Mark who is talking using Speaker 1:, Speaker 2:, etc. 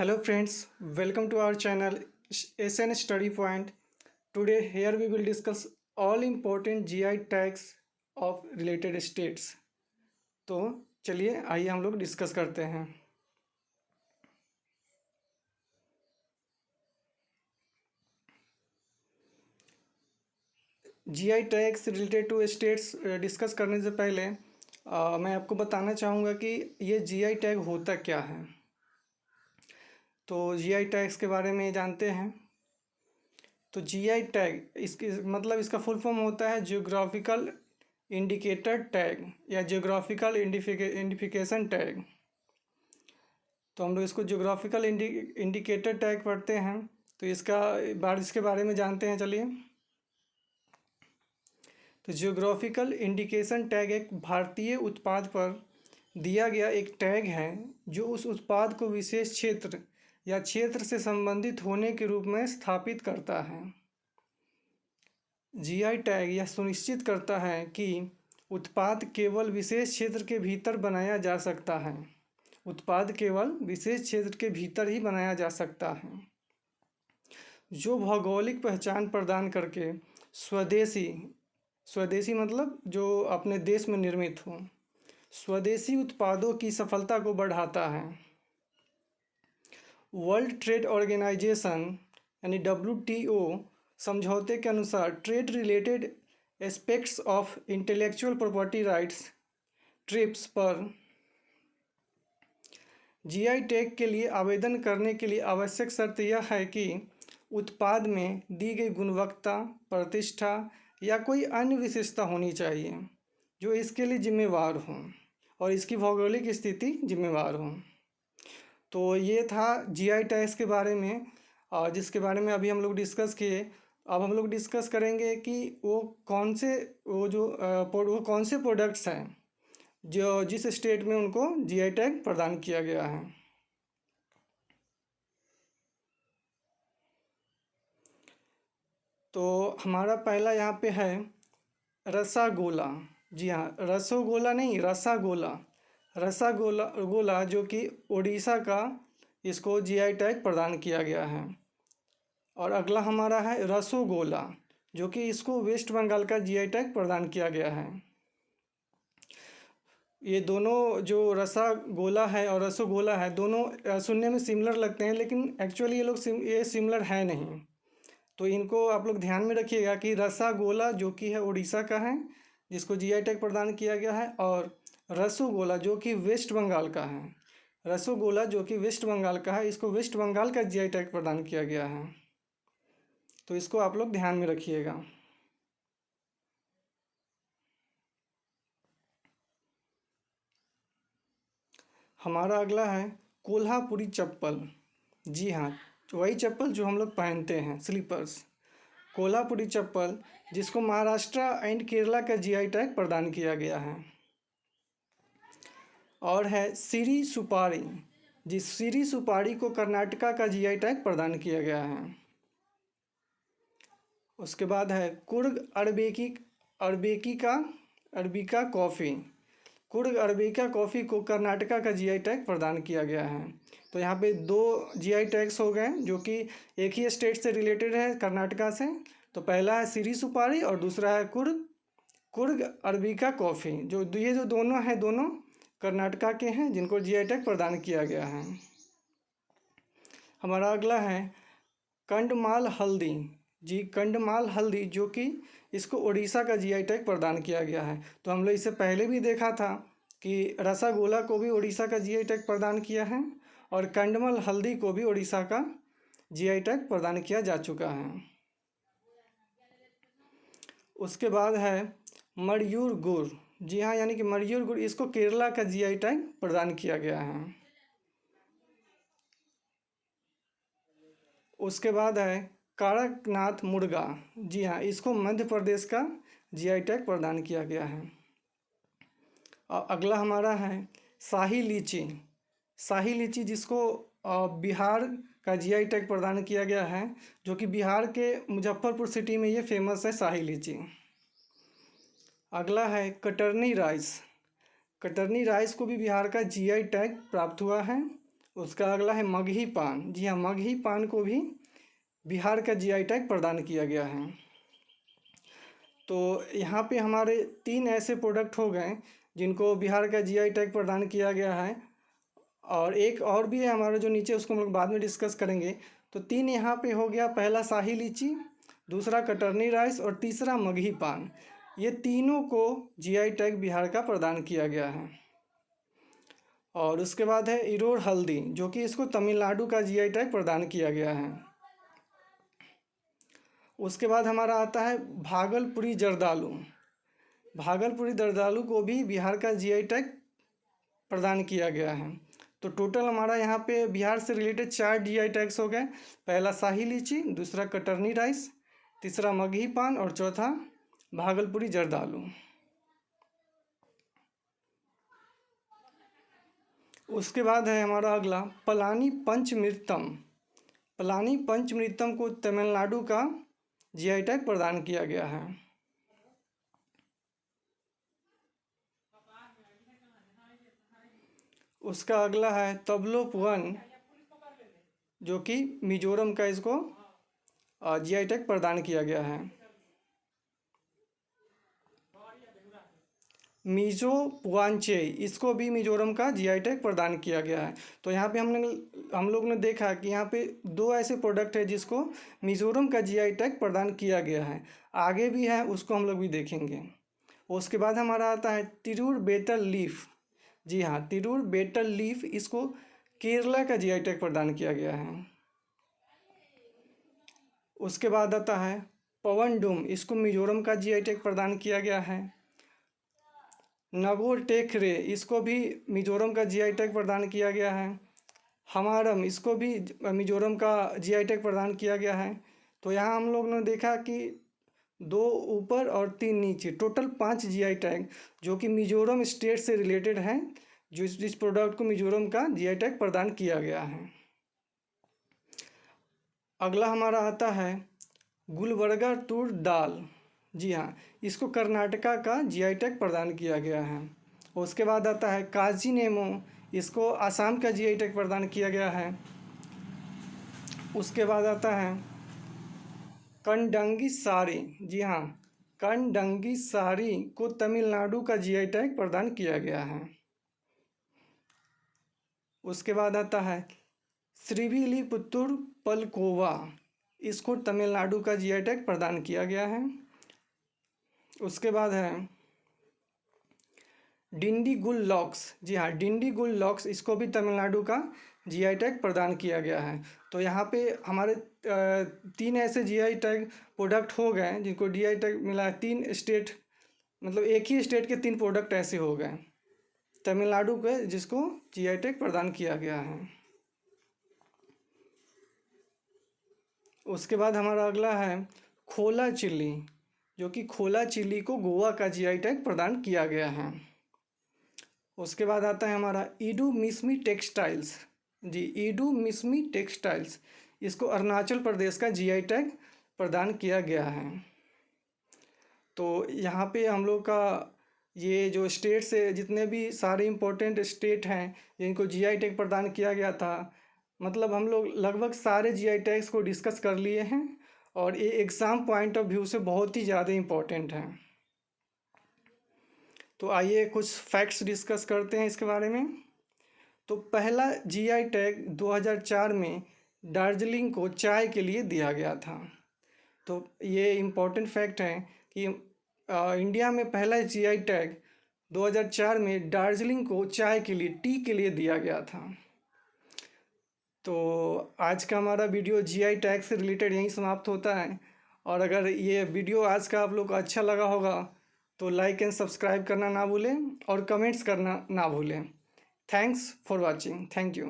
Speaker 1: Hello friends, welcome to our channel SN Study Point. Today here we will discuss all important GI tags of related states. तो चलिए आइए हम लोग discuss करते हैं। GI tags related to states discuss करने से पहले मैं आपको बताना चाहूँगा कि ये जीआई टैग होता क्या है। तो जीआई टैग्स के बारे में जानते हैं। तो जीआई टैग इसकी मतलब इसका फुल फॉर्म होता है जियोग्राफिकल इंडिकेटर टैग या जियोग्राफिकल इंडिफिकेशन टैग। तो हम लोग इसको जियोग्राफिकल इंडिकेटर टैग पढ़ते हैं। तो इसके बारे में जानते हैं। चलिए, तो जियोग्राफिकल इंडिकेशन टैग एक भारतीय उत्पाद पर दिया गया एक टैग है जो उस उत्पाद को विशेष क्षेत्र या क्षेत्र से संबंधित होने के रूप में स्थापित करता है। जीआई टैग यह सुनिश्चित करता है कि उत्पाद केवल विशेष क्षेत्र के भीतर बनाया जा सकता है। उत्पाद केवल विशेष क्षेत्र के भीतर ही बनाया जा सकता है, जो भौगोलिक पहचान प्रदान करके स्वदेशी मतलब जो अपने देश में निर्मित हो, स्वदेशी उत्पादों की सफलता को बढ़ाता है। वर्ल्ड ट्रेड ऑर्गेनाइजेशन यानी WTO समझौते के अनुसार trade related aspects of intellectual property rights trips पर जीआई टैग के लिए आवेदन करने के लिए आवश्यक शर्त यह है कि उत्पाद में दी गई गुणवत्ता, प्रतिष्ठा या कोई अन्य विशेषता होनी चाहिए जो इसके लिए जिम्मेवार हो और इसकी भौगोलिक स्थिति जिम्मेवार हो। तो ये था जीआई टैग्स के बारे में, जिसके बारे में अभी हम लोग डिस्कस किए। अब हम लोग डिस्कस करेंगे कि वो कौन से प्रोडक्ट्स हैं जो जिस स्टेट में उनको जीआई टैग प्रदान किया गया है। तो हमारा पहला यहाँ पे है रसागोला। जी हाँ, रसोगोला नहीं, रसागोला। रसागोला जो कि उड़ीसा का, इसको जीआई टैग प्रदान किया गया है। और अगला हमारा है रसोगोला, जो कि इसको वेस्ट बंगाल का जीआई टैग प्रदान किया गया है। ये दोनों जो रसागोला है और रसोगोला है, दोनों सुनने में सिमिलर लगते हैं, लेकिन एक्चुअली ये सिमिलर है नहीं। तो इनको आप लोग ध्यान में रखिएगा कि रसागोला जो कि है उड़ीसा का है, जिसको जीआई टैग प्रदान किया गया है, और रसोगोला जो कि वेस्ट बंगाल का है। रसोगोला जो कि वेस्ट बंगाल का है, इसको वेस्ट बंगाल का जीआई टैग प्रदान किया गया है। तो इसको आप लोग ध्यान में रखिएगा। हमारा अगला है कोल्हापुरी चप्पल। जी हाँ, वही चप्पल जो हम लोग पहनते हैं, स्लीपर्स। कोल्हापुरी चप्पल जिसको महाराष्ट्र एंड केरला का जीआई टैग प्रदान किया गया है। और है सीरी सुपारी, जिस सीरी सुपारी को कर्नाटका का जीआई टैग प्रदान किया गया है। उसके बाद है Coorg arabica coffee. Coorg arabica coffee को कर्नाटका का जीआई टैग प्रदान किया गया है। तो यहाँ पे दो जीआई टैग्स हो गए जो कि एक ही स्टेट से रिलेटेड है, कर्नाटका से। तो पहला है सीरी सुपारी और दूसरा है कुर्ग अरबिका कॉफ़ी। ये जो दोनों हैं, दोनों कर्नाटका के हैं, जिनको जीआई टैग प्रदान किया गया है। हमारा अगला है कंडमाल हल्दी। जी, कंडमाल हल्दी जो कि इसको उड़ीसा का जीआई टैग प्रदान किया गया है। तो हम लोग इससे पहले भी देखा था कि रसागोला को भी उड़ीसा का जीआई टैग प्रदान किया है और कंडमाल हल्दी को भी उड़ीसा का जीआई टैग प्रदान किया जा चुका है। उसके बाद है मयूर गुड़। जी हाँ, यानी कि मयूर गुड़, इसको केरला का जीआई टैग प्रदान किया गया है। उसके बाद है कड़कनाथ मुर्गा। जी हाँ, इसको मध्य प्रदेश का जीआई टैग प्रदान किया गया है। और अगला हमारा है शाही लीची। शाही लीची जिसको बिहार का जीआई टैग प्रदान किया गया है, जो कि बिहार के मुजफ्फरपुर सिटी में ये फेमस है, शाही लीची। अगला है कटरनी राइस। कटरनी राइस को भी बिहार का जीआई टैग प्राप्त हुआ है उसका अगला है मगही पान। जी हाँ, मगही पान को भी बिहार का जीआई टैग प्रदान किया गया है। तो यहाँ पे हमारे 3 ऐसे प्रोडक्ट हो गए जिनको बिहार का जीआई टैग प्रदान किया गया है, और एक और भी है हमारा जो नीचे, उसको हम लोग बाद में डिस्कस करेंगे। तो 3 यहाँ पे हो गया, पहला शाही लीची, दूसरा कटरनी राइस और तीसरा मगही पान। ये तीनों को जीआई टैग बिहार का प्रदान किया गया है। और उसके बाद है इरोर हल्दी, जो कि इसको तमिलनाडु का जीआई टैग प्रदान किया गया है। उसके बाद हमारा आता है भागलपुरी जर्दालू। भागलपुरी जर्दालू को भी बिहार का जीआई टैग प्रदान किया गया है। तो टोटल हमारा यहाँ पे बिहार से रिलेटेड 4 जीआई टैग्स हो गए। पहला शाही लीची, दूसरा कटरनी राइस, तीसरा मगही पान और चौथा भागलपुरी जर्दालू। उसके बाद है हमारा अगला पलानी पंचमृतम। पलानी पंचमृतम को तमिलनाडु का जीआई टैग प्रदान किया गया है। उसका अगला है तबलोपवन, जो कि मिजोरम का इसको जीआई टैग प्रदान किया गया है। मिजो पुआंचे, इसको भी मिजोरम का जीआई टैग प्रदान किया गया है। तो यहाँ पे हम लोग ने देखा कि यहाँ पे 2 ऐसे प्रोडक्ट है जिसको मिजोरम का जीआई टैग प्रदान किया गया है। आगे भी है, उसको हम लोग भी देखेंगे। उसके बाद हमारा आता है तिरूर बेतल लीफ। जी हाँ, तिरूर बेतल लीफ, इसको केरला का जीआई टैग प्रदान किया गया है। उसके बाद आता है पवन डूम, इसको मिजोरम का जीआई टैग प्रदान किया गया है। नगोर टेकरे, इसको भी मिजोरम का जीआई टैग प्रदान किया गया है। हमारम, इसको भी मिजोरम का जीआई टैग प्रदान किया गया है। तो यहाँ हम लोग ने देखा कि 2 ऊपर और 3 नीचे, टोटल 5 जीआई टैग जो कि मिजोरम स्टेट से रिलेटेड हैं, जो जिस प्रोडक्ट को मिजोरम का जीआई टैग प्रदान किया गया है। अगला हमारा आता है गुलबर्गा तूर दाल। जी हाँ, इसको कर्नाटका का जीआई टैग प्रदान किया गया है। उसके बाद आता है काजी नेमो, इसको आसाम का जीआई टैग प्रदान किया गया है। उसके बाद आता है कंडंगी सारी। जी हाँ, कंडंगी सारी को तमिलनाडु का जीआई टैग प्रदान किया गया है। उसके बाद आता है श्रीविल्लिपुतूर पलकोवा, इसको तमिलनाडु का जीआई टैग प्रदान किया गया है। उसके बाद है डिंडीगुल लॉक्स। जी हाँ, डिंडीगुल लॉक्स, इसको भी तमिलनाडु का जीआई टैग प्रदान किया गया है। तो यहाँ पे हमारे 3 ऐसे जीआई टैग प्रोडक्ट हो गए जिनको जीआई टैग मिला है। 3 स्टेट, मतलब एक ही स्टेट के 3 प्रोडक्ट ऐसे हो गए तमिलनाडु के जिसको जीआई टैग प्रदान किया गया है। उसके बाद हमारा अगला है खोला चिल्ली, जो कि खोला चिल्ली को गोवा का जीआई टैग प्रदान किया गया है। उसके बाद आता है हमारा ईडू मिसमी टेक्सटाइल्स। जी, ईडू मिसमी टेक्सटाइल्स, इसको अरुणाचल प्रदेश का जीआई टैग प्रदान किया गया है। तो यहाँ पे हम लोग का ये जो स्टेट से जितने भी सारे इम्पोर्टेंट स्टेट हैं जिनको जीआई टैग प्रदान किया गया था, मतलब हम लोग लगभग सारे जीआई टैग्स को डिस्कस कर लिए हैं, और ये एग्ज़ाम पॉइंट ऑफ व्यू से बहुत ही ज़्यादा इम्पोर्टेंट हैं। तो आइए कुछ फैक्ट्स डिस्कस करते हैं इसके बारे में। तो पहला जीआई टैग 2004 में दार्जिलिंग को चाय के लिए दिया गया था। तो ये इम्पोर्टेंट फैक्ट है कि इंडिया में पहला जीआई टैग 2004 में दार्जिलिंग को चाय के लिए, टी के लिए दिया गया था। तो आज का हमारा वीडियो जीआई टैग से रिलेटेड यहीं समाप्त होता है। और अगर ये वीडियो आज का आप लोग को अच्छा लगा होगा तो लाइक एंड सब्सक्राइब करना ना भूलें और कमेंट्स करना ना भूलें। Thanks for watching. Thank you.